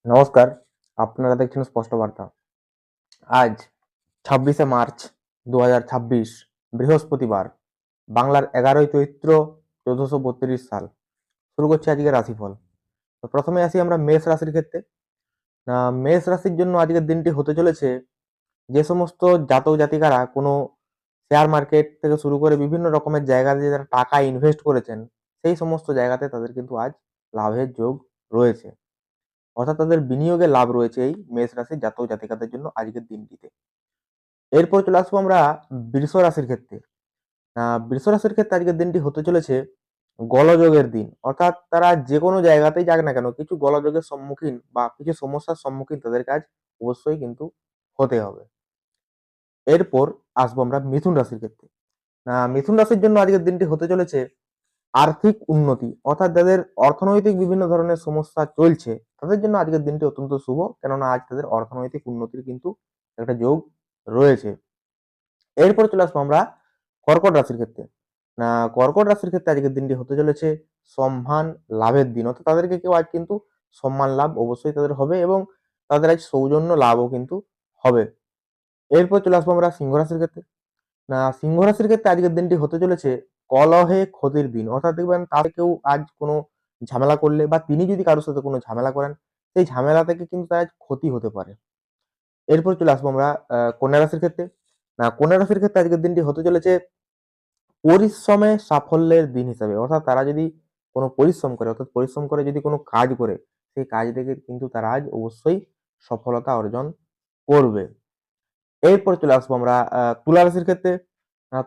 নমস্কার, আপনারা দেখছেন স্পষ্ট বার্তা। আজ ২৬শে মার্চ ২০২৬ বৃহস্পতিবার, বাংলার ১১ই চৈত্র ১৪৩২ সাল। শুরু করছি আজকের রাশিফল। তো প্রথমে আসি আমরা মেষ রাশির ক্ষেত্রে। মেষ রাশির জন্য আজকের দিনটি হতে চলেছে, যে সমস্ত জাতক জাতিকারা কোনো শেয়ার মার্কেট থেকে শুরু করে বিভিন্ন রকমের জায়গাতে যারা টাকা ইনভেস্ট করেছেন, সেই সমস্ত জায়গাতে তাদের কিন্তু আজ লাভের যোগ রয়েছে। অর্থাৎ তাদের বিনিয়োগে লাভ রয়েছে এই মেষ রাশির জাতক জাতিকাদের জন্য আজকের দিনটিতে। এরপর চলে আসবো আমরা বৃষ রাশির ক্ষেত্রে। বৃষ রাশির ক্ষেত্রে আজকের দিনটি হতে চলেছে গোলযোগের দিন। অর্থাৎ তারা যে কোনো জায়গাতেই যাক না কেন, কিছু গোলযোগের সম্মুখীন বা কিছু সমস্যার সম্মুখীন তাদেরকে আজ অবশ্যই কিন্তু হতে হবে। এরপর আসবো আমরা মিথুন রাশির ক্ষেত্রে। মিথুন রাশির জন্য আজকের দিনটি হতে চলেছে আর্থিক উন্নতি। অর্থাৎ যাদের অর্থনৈতিক বিভিন্ন ধরনের সমস্যা চলছে, তাদের জন্য আজকের দিনটি অত্যন্ত শুভ। কেননা আজ তাদের অর্থনৈতিক উন্নতির কিন্তু একটা যোগ রয়েছে। এরপরে চলে আসবো আমরা কর্কট রাশির ক্ষেত্রে। কর্কট রাশির ক্ষেত্রে আজকের দিনটি হতে চলেছে সম্মান লাভের দিন। অর্থাৎ তাদেরকে কেউ আজ কিন্তু সম্মান লাভ অবশ্যই তাদের হবে এবং তাদের আজ সৌজন্য লাভও কিন্তু হবে। এরপর চলে আসবো আমরা সিংহ রাশির ক্ষেত্রে। সিংহ রাশির ক্ষেত্রে আজকের দিনটি হতে চলেছে কলহে ক্ষতির দিন। অর্থাৎ দেখবেন তার কেউ আজ কোনো ঝামেলা করলে বা তিনি যদি কারোর সাথে কোনো ঝামেলা করেন, সেই ঝামেলা থেকে কিন্তু তার আজ ক্ষতি হতে পারে। এরপর চলে আসবো আমরা কন্যা রাশির ক্ষেত্রে। কন্যা রাশির ক্ষেত্রে আজকের দিনটি হতে চলেছে পরিশ্রমে সাফল্যের দিন হিসাবে। অর্থাৎ তারা যদি কোনো পরিশ্রম করে, অর্থাৎ পরিশ্রম করে যদি কোনো কাজ করে, সেই কাজ থেকে কিন্তু তারা আজ অবশ্যই সফলতা অর্জন করবে। এরপর চলে আসবো আমরা তুলা রাশির ক্ষেত্রে।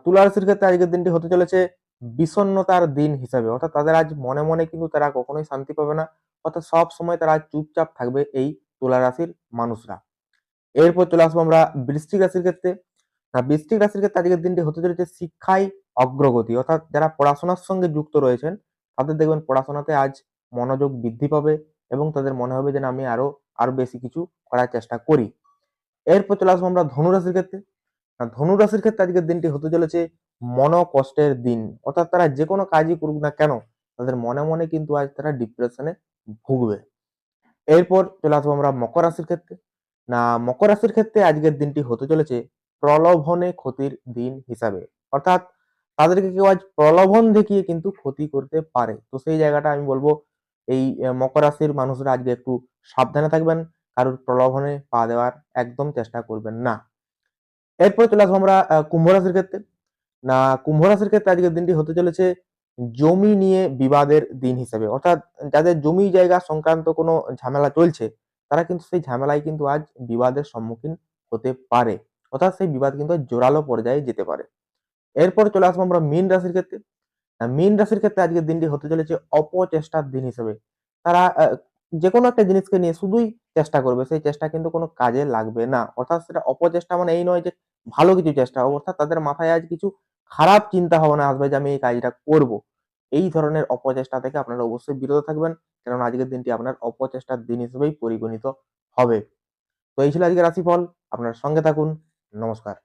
তুলা রাশির ক্ষেত্রে আজকের দিনটি হতে চলেছে বিষণ্ণতার দিন হিসাবে। অর্থাৎ তাদের আজ মনে মনে কিন্তু তারা কখনোই শান্তি পাবে না। অর্থাৎ সব সময় তারা আজ চুপচাপ থাকবে এই তুলা রাশির মানুষরা। এরপর চলে আসবো আমরা বৃশ্চিক রাশির ক্ষেত্রে। বৃশ্চিক রাশির ক্ষেত্রে আজকের দিনটি হতে চলেছে শিক্ষায় অগ্রগতি। অর্থাৎ যারা পড়াশোনার সঙ্গে যুক্ত রয়েছেন, তাদের দেখবেন পড়াশোনাতে আজ মনোযোগ বৃদ্ধি পাবে এবং তাদের মনে হবে যে না, আমি আরো বেশি কিছু করার চেষ্টা করি। এরপর চলে আসবো আমরা ধনু রাশির ক্ষেত্রে। ধনু রাশির ক্ষেত্রে আজকের দিনটি হতে চলেছে মনোকষ্টের দিন। অর্থাৎ তারা যে কোনো কাজই করুক না কেন, তাদের মনে মনে কিন্তু আজ তারা ডিপ্রেশনে ভুগবে। এরপর চলে আসবো আমরা মকর রাশির ক্ষেত্রে। মকর রাশির ক্ষেত্রে আজকের দিনটি হতে চলেছে প্রলোভনে ক্ষতির দিন হিসাবে। অর্থাৎ তাদেরকে কেউ আজ প্রলোভন দেখিয়ে কিন্তু ক্ষতি করতে পারে। তো সেই জায়গাটা আমি বলবো এই মকর রাশির মানুষরা আজকে একটু সাবধানে থাকবেন। কারোর প্রলোভনে পা দেওয়ার একদম চেষ্টা করবেন না। এরপরে চলে আসবো আমরা কুম্ভ রাশির ক্ষেত্রে। কুম্ভ রাশির ক্ষেত্রে আজকের দিনটি হতে চলেছে জমি নিয়ে বিবাদের দিন হিসেবে। অর্থাৎ যাদের জমি জায়গা সংক্রান্ত কোনো ঝামেলা চলছে, তারা কিন্তু সেই ঝামেলায় কিন্তু আজ বিবাদের সম্মুখীন হতে পারে। অর্থাৎ সেই বিবাদ কিন্তু জোরালো পর্যায়ে যেতে পারে। এরপর চলে আসবো আমরা মীন রাশির ক্ষেত্রে। মীন রাশির ক্ষেত্রে আজকের দিনটি হতে চলেছে অপচেষ্টার দিন হিসেবে। তারা যেকোনো একটা জিনিসকে নিয়ে শুধুই চেষ্টা করবে। সেই চেষ্টা কিন্তু কোনো কাজে লাগবে না। অর্থাৎ সেটা অপচেষ্টা মানে এই নয় যে ভালো কিছু চেষ্টা। অর্থাৎ তাদের মাথায় আজ কিছু খারাপ চিন্তা ভাবনা আসবে যে আমি এই কাজটা করব। এই ধরনের অপচেষ্টা থেকে আপনারা অবশ্যই বিরত থাকবেন। কারণ আজকের দিনটি আপনার অপচেষ্টার দিন হিসেবেই পরিগণিত হবে। তো এই ছিল আজকের রাশিফল। আপনার সঙ্গে থাকুন। নমস্কার।